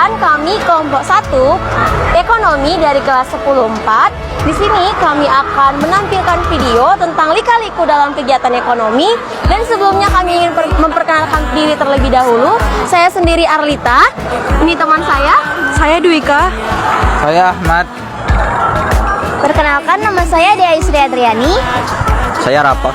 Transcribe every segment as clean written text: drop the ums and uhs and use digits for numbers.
Perkenalkan, kami kelompok 1 Ekonomi dari kelas 10-4. Di sini kami akan menampilkan video tentang lika-liku dalam kegiatan ekonomi. Dan sebelumnya kami ingin memperkenalkan diri terlebih dahulu. Saya sendiri Arlita. Ini teman saya Dwika. Saya Ahmad. Perkenalkan, nama saya Dea Isri Adriani. Saya Rafa.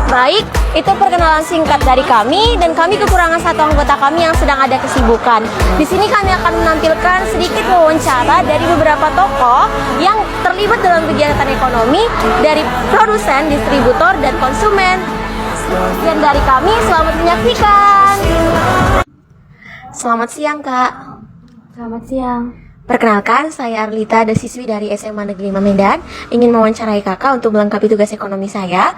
Baik, itu perkenalan singkat dari kami, dan kami kekurangan satu anggota kami yang sedang ada kesibukan. Di sini kami akan menampilkan sedikit wawancara dari beberapa tokoh yang terlibat dalam kegiatan ekonomi, dari produsen, distributor, dan konsumen. Dan dari kami, selamat menyaksikan. Selamat siang, Kak. Selamat siang. Perkenalkan, saya Arlita, ada siswi dari SMA Negeri 5 Medan. Ingin mewawancarai kakak untuk melengkapi tugas ekonomi saya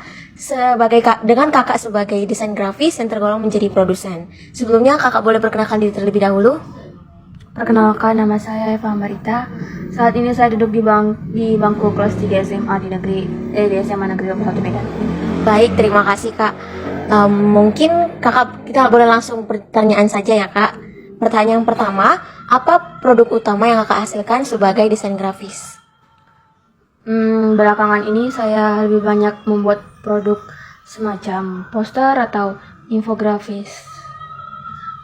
dengan kakak sebagai desain grafis yang tergolong menjadi produsen. Sebelumnya, kakak boleh perkenalkan diri terlebih dahulu? Perkenalkan, nama saya Eva Marita. Saat ini saya duduk di bangku kelas 3 SMA di SMA Negeri 21 Medan. Baik, terima kasih, Kak. Mungkin kita boleh langsung pertanyaan saja ya, Kak. Pertanyaan pertama, apa produk utama yang kakak hasilkan sebagai desain grafis? Belakangan ini saya lebih banyak membuat produk semacam poster atau infografis.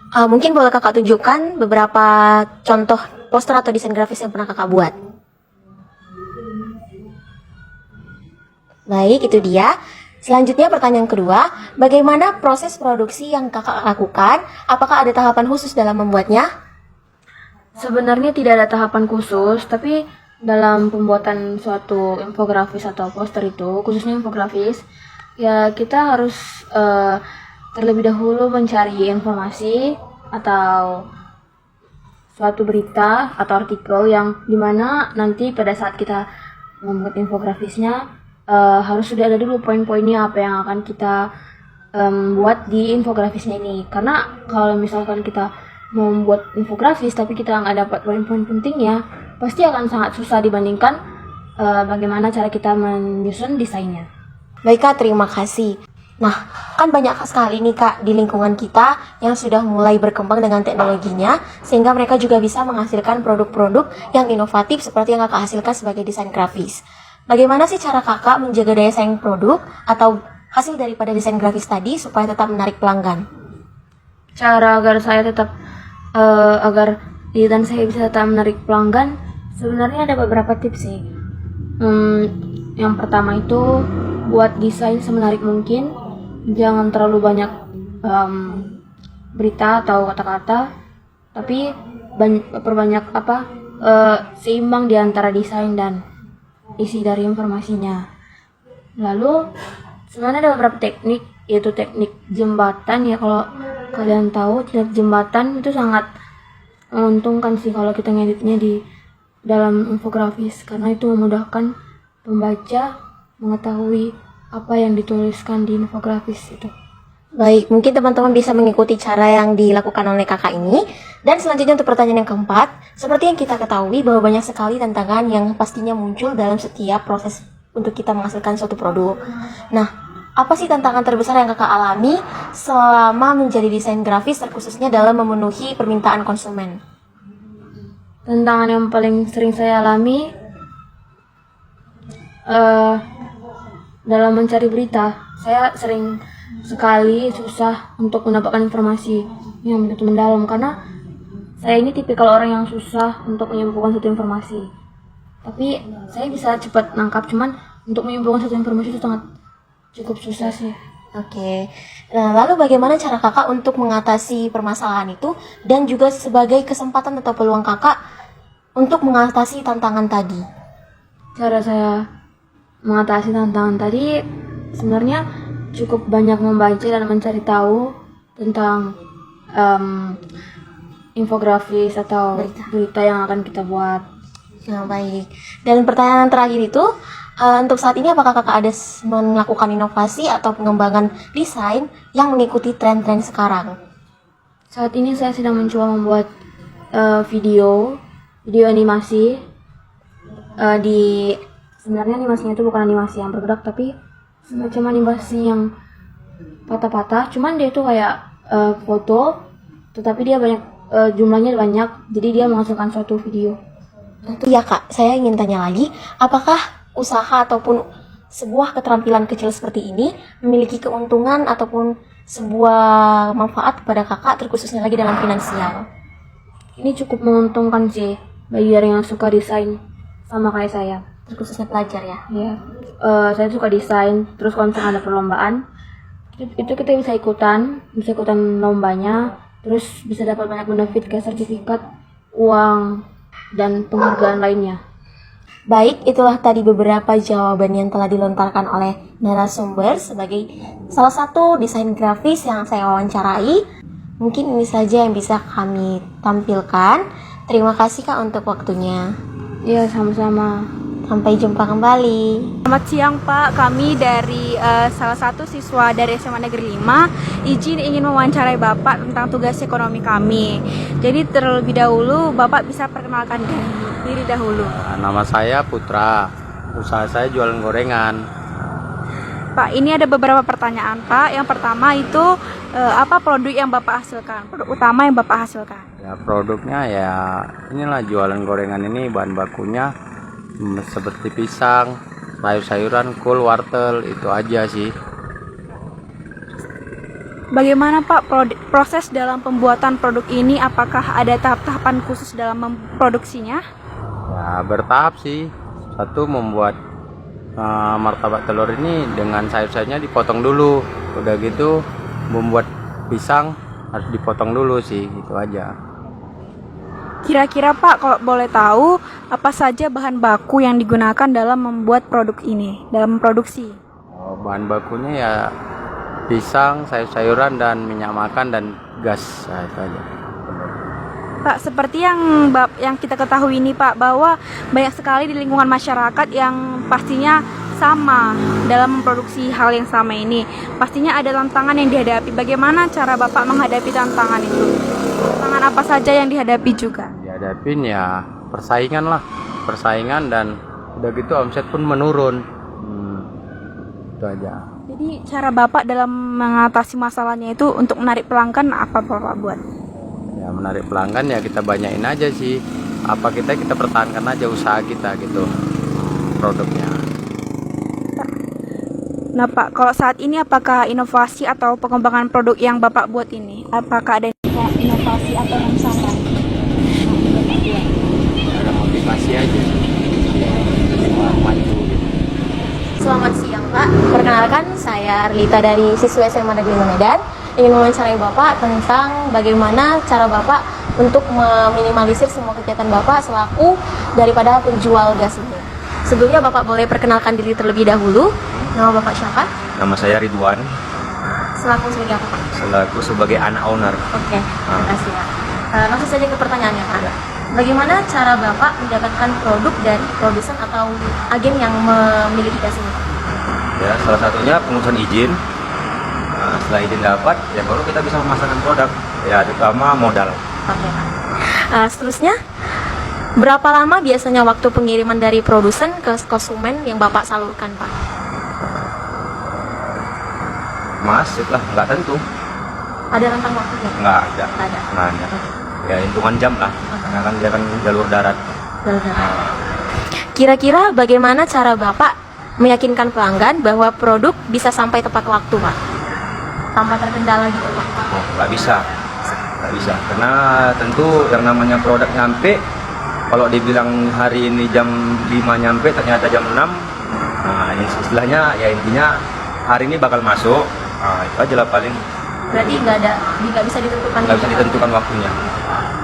Mungkin boleh kakak tunjukkan beberapa contoh poster atau desain grafis yang pernah kakak buat? Baik, itu dia. Selanjutnya pertanyaan kedua, bagaimana proses produksi yang kakak lakukan? Apakah ada tahapan khusus dalam membuatnya? Sebenarnya tidak ada tahapan khusus, tapi dalam pembuatan suatu infografis atau poster itu, khususnya infografis, ya kita harus terlebih dahulu mencari informasi atau suatu berita atau artikel yang dimana nanti pada saat kita membuat infografisnya harus sudah ada dulu poin-poinnya apa yang akan kita buat di infografisnya ini. Karena kalau misalkan kita mau membuat infografis tapi kita nggak dapat poin-poin pentingnya, pasti akan sangat susah dibandingkan bagaimana cara kita menyusun desainnya. Baik, Kak, terima kasih. Nah, kan banyak sekali nih, Kak, di lingkungan kita yang sudah mulai berkembang dengan teknologinya, sehingga mereka juga bisa menghasilkan produk-produk yang inovatif seperti yang kakak hasilkan sebagai desain grafis. Bagaimana sih cara kakak menjaga daya saing produk atau hasil daripada desain grafis tadi supaya tetap menarik pelanggan? Cara agar saya tetap agar desain saya bisa tetap menarik pelanggan, sebenarnya ada beberapa tips sih. Yang pertama itu buat desain semenarik mungkin, jangan terlalu banyak berita atau kata-kata, tapi perbanyak seimbang di antara desain dan isi dari informasinya. Lalu sebenarnya ada beberapa teknik, yaitu teknik jembatan ya. Kalau kalian tahu, teknik jembatan itu sangat menguntungkan sih kalau kita ngeditnya di dalam infografis, karena itu memudahkan pembaca mengetahui apa yang dituliskan di infografis itu. Baik, mungkin teman-teman bisa mengikuti cara yang dilakukan oleh kakak ini. Dan selanjutnya untuk pertanyaan yang keempat, seperti yang kita ketahui bahwa banyak sekali tantangan yang pastinya muncul dalam setiap proses untuk kita menghasilkan suatu produk. Nah, apa sih tantangan terbesar yang kakak alami selama menjadi desain grafis, terkhususnya dalam memenuhi permintaan konsumen? Tantangan yang paling sering saya alami dalam mencari berita. Saya sering sekali susah untuk mendapatkan informasi yang begitu mendalam, karena saya ini tipikal orang yang susah untuk menyimpulkan suatu informasi. Tapi saya bisa cepat nangkap, cuman untuk menyimpulkan suatu informasi itu sangat cukup susah sih. Oke. Nah, lalu bagaimana cara kakak untuk mengatasi permasalahan itu, dan juga sebagai kesempatan atau peluang kakak untuk mengatasi tantangan tadi? Cara saya mengatasi tantangan tadi sebenarnya cukup banyak membaca dan mencari tahu tentang infografis atau berita yang akan kita buat. Nah, baik. Dan pertanyaan terakhir itu, untuk saat ini apakah kakak ada melakukan inovasi atau pengembangan desain yang mengikuti tren-tren sekarang? Saat ini saya sedang mencoba membuat video animasi. Sebenarnya animasinya itu bukan animasi yang bergerak, tapi semacam animasi yang patah-patah. Cuman dia itu kayak foto, tetapi dia banyak jumlahnya banyak, jadi dia menghasilkan suatu video. Iya Kak, saya ingin tanya lagi, apakah usaha ataupun sebuah keterampilan kecil seperti ini memiliki keuntungan ataupun sebuah manfaat kepada kakak, terkhususnya lagi dalam finansial? Ini cukup menguntungkan sih bagi orang yang suka desain sama kayak saya. Terkhususnya pelajar ya? Ya, saya suka desain. Terus kalau misalkan ada perlombaan, itu kita bisa ikutan lombanya. Terus bisa dapat banyak benefit kayak sertifikat, uang, dan penghargaan lainnya. Baik, itulah tadi beberapa jawaban yang telah dilontarkan oleh narasumber sebagai salah satu desain grafis yang saya wawancarai. Mungkin ini saja yang bisa kami tampilkan. Terima kasih Kak untuk waktunya. Ya, sama-sama. Sampai jumpa kembali. Selamat siang Pak, kami dari salah satu siswa dari SMA Negeri 5 ingin mewawancarai Bapak tentang tugas ekonomi kami. Jadi terlebih dahulu Bapak bisa perkenalkan diri dahulu. Nama saya Putra. Usaha saya jualan gorengan. Pak, ini ada beberapa pertanyaan Pak. Yang pertama itu apa produk yang Bapak hasilkan? Produk utama yang Bapak hasilkan? Ya produknya ya inilah jualan gorengan ini bahan bakunya seperti pisang, sayur-sayuran, kol, wortel, itu aja sih. Bagaimana Pak proses dalam pembuatan produk ini? Apakah ada tahap-tahapan khusus dalam memproduksinya? Ya bertahap sih. Satu membuat martabak telur ini dengan sayur-sayurnya dipotong dulu. Udah gitu membuat pisang harus dipotong dulu sih, gitu aja. Kira-kira Pak, kalau boleh tahu, apa saja bahan baku yang digunakan dalam membuat produk ini, dalam memproduksi? Bahan bakunya ya pisang, sayur-sayuran, dan minyak makan, dan gas. Nah, itu aja. Pak, seperti yang kita ketahui ini Pak, bahwa banyak sekali di lingkungan masyarakat yang pastinya sama dalam memproduksi hal yang sama ini. Pastinya ada tantangan yang dihadapi. Bagaimana cara Bapak menghadapi tantangan itu? Tantangan apa saja yang dihadapi juga? Dihadapin ya persaingan dan udah gitu omset pun menurun. Itu aja. Jadi cara Bapak dalam mengatasi masalahnya itu untuk menarik pelanggan apa Bapak buat? Ya menarik pelanggan ya kita banyain aja sih. Apa kita pertahankan aja usaha kita gitu, produknya. Nah Pak, kalau saat ini apakah inovasi atau pengembangan produk yang Bapak buat ini, apakah ada inovasi atau rangsangan? Ada motivasi aja. Semua maju gitu. Selamat siang Pak, perkenalkan saya Arlita dari siswa SMA Negeri 5 Medan. Ingin mewawancarai Bapak tentang bagaimana cara Bapak untuk meminimalisir semua kegiatan Bapak selaku daripada penjual gas ini. Sebelumnya Bapak boleh perkenalkan diri terlebih dahulu. Nama Bapak siapa? Nama saya Ridwan, Selaku sebagai apa Pak? selaku sebagai anak owner. Oke, terima kasih ya. Langsung saja ke pertanyaannya Pak. Bagaimana cara Bapak mendapatkan produk dari produsen atau agen yang memiliki gas ini? Ya, salah satunya pengurusan izin. Nah, setelah izin dapat, ya baru kita bisa memasarkan produk. Ya, terutama modal. Oke Pak. Seterusnya, berapa lama biasanya waktu pengiriman dari produsen ke konsumen yang Bapak salurkan Pak? Mas, setelah nggak tentu, Ada rentang waktunya? nggak ada. Ada. Nggak ada. Ya, hitungan jam lah. Karena kan dia kan jalur darat. Kira-kira bagaimana cara Bapak meyakinkan pelanggan bahwa produk bisa sampai tepat waktu Pak? Tanpa terkendala gitu Pak? Oh, nggak bisa. Nggak bisa. Karena tentu yang namanya produk nyampe, kalau dibilang hari ini jam 5 nyampe, ternyata jam 6. Nah, ini istilahnya ya intinya hari ini bakal masuk. Nah, itu aja lah paling. Berarti nggak bisa ditentukan? Nggak bisa ditentukan waktunya.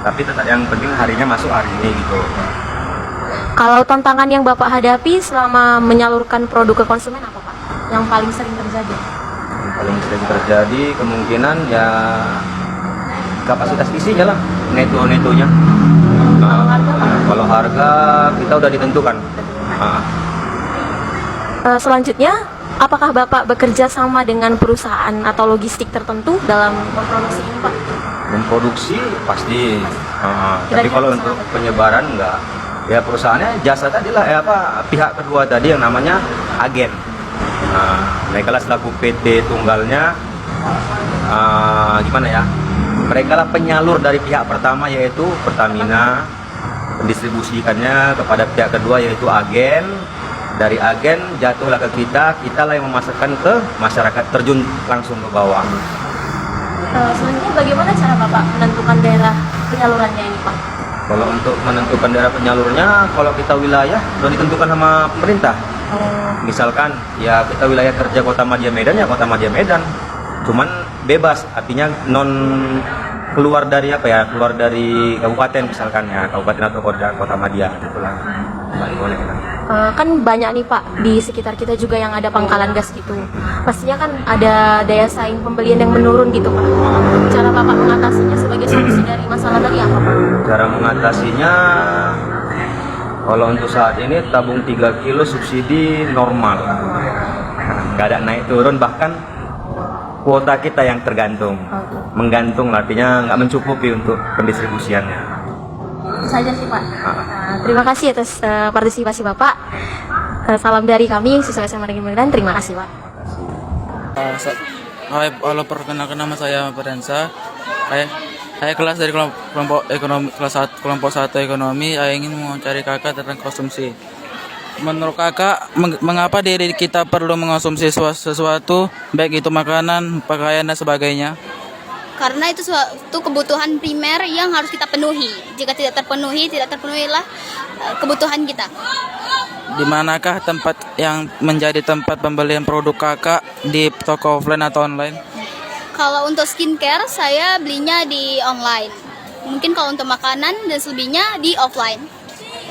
Tapi tetap yang penting harinya masuk hari ini gitu. Kalau tantangan yang Bapak hadapi selama menyalurkan produk ke konsumen apa Pak? Yang paling sering terjadi? Yang paling sering terjadi kemungkinan ya kapasitas isinya lah, neto-netonya. Kalau harga Pak? Kalau harga kita udah ditentukan. Nah, Selanjutnya, apakah Bapak bekerja sama dengan perusahaan atau logistik tertentu dalam memproduksi ini Pak? memproduksi pasti. Kira-kira Tapi kalau bisa untuk apa? penyebaran enggak. Ya perusahaannya jasa tadi lah, pihak kedua tadi yang namanya agen. Mereka lah selaku PT tunggalnya, gimana ya? mereka lah penyalur dari pihak pertama yaitu Pertamina, mendistribusikannya kepada pihak kedua yaitu agen. Dari agen jatuhlah ke kita lah yang memasarkan ke masyarakat, terjun langsung ke bawah. Selanjutnya bagaimana cara Bapak menentukan daerah penyalurannya ini Pak? Kalau untuk menentukan daerah penyalurnya, kalau kita wilayah sudah ditentukan sama pemerintah. Misalkan ya kita wilayah kerja Kota Madya Medan ya Kota Madya Medan. Cuman bebas, artinya non keluar dari keluar dari kabupaten misalkan ya, kabupaten atau kota Madya itulah. Nggak boleh kan. Kan banyak nih Pak di sekitar kita juga yang ada pangkalan gas gitu. Pastinya kan ada daya saing pembelian yang menurun gitu Pak. Cara Bapak mengatasinya sebagai solusi dari masalah tadi apa Pak? Cara mengatasinya, kalau untuk saat ini tabung 3 kilo subsidi normal. Nggak ada naik turun, bahkan kuota kita yang tergantung. Menggantung artinya nggak mencukupi untuk pendistribusiannya. Itu saja sih Pak. Terima kasih atas partisipasi Bapak. Salam dari kami siswa SMA Negeri Medan. Terima kasih Pak. Hai, halo, perkenalkan nama saya Perensa. Saya kelas dari kelompok ekonomi kelompok 1 ekonomi. Saya ingin mencari kakak tentang konsumsi. Menurut kakak, mengapa diri kita perlu mengonsumsi sesuatu, baik itu makanan, pakaian dan sebagainya? Karena itu suatu kebutuhan primer yang harus kita penuhi. Jika tidak terpenuhilah kebutuhan kita. Di manakah tempat yang menjadi tempat pembelian produk kakak, di toko offline atau online? Kalau untuk skincare, saya belinya di online. Mungkin kalau untuk makanan dan selebihnya di offline.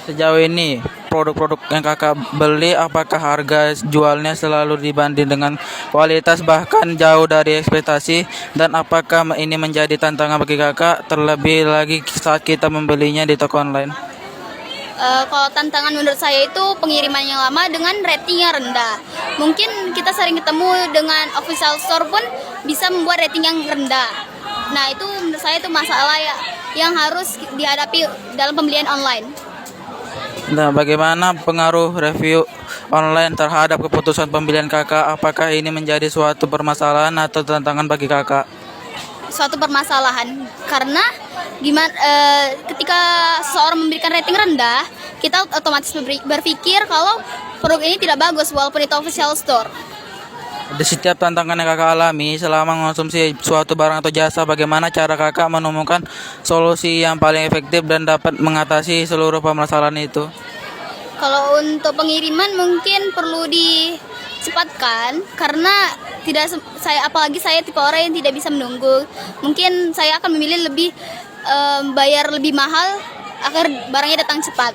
Sejauh ini, produk-produk yang kakak beli, apakah harga jualnya selalu dibanding dengan kualitas bahkan jauh dari ekspektasi? Dan apakah ini menjadi tantangan bagi kakak, terlebih lagi saat kita membelinya di toko online? Kalau tantangan menurut saya itu pengiriman yang lama dengan rating yang rendah. Mungkin kita sering ketemu dengan official store pun bisa membuat rating yang rendah. Nah itu menurut saya itu masalah yang harus dihadapi dalam pembelian online. Nah, bagaimana pengaruh review online terhadap keputusan pembelian kakak? Apakah ini menjadi suatu permasalahan atau tantangan bagi kakak? Suatu permasalahan karena ketika seseorang memberikan rating rendah, kita otomatis berpikir kalau produk ini tidak bagus walaupun itu official store. Di setiap tantangan yang kakak alami selama mengonsumsi suatu barang atau jasa, bagaimana cara kakak menemukan solusi yang paling efektif dan dapat mengatasi seluruh permasalahan itu? Kalau untuk pengiriman mungkin perlu dicepatkan karena apalagi saya tipe orang yang tidak bisa menunggu. Mungkin saya akan memilih bayar lebih mahal agar barangnya datang cepat.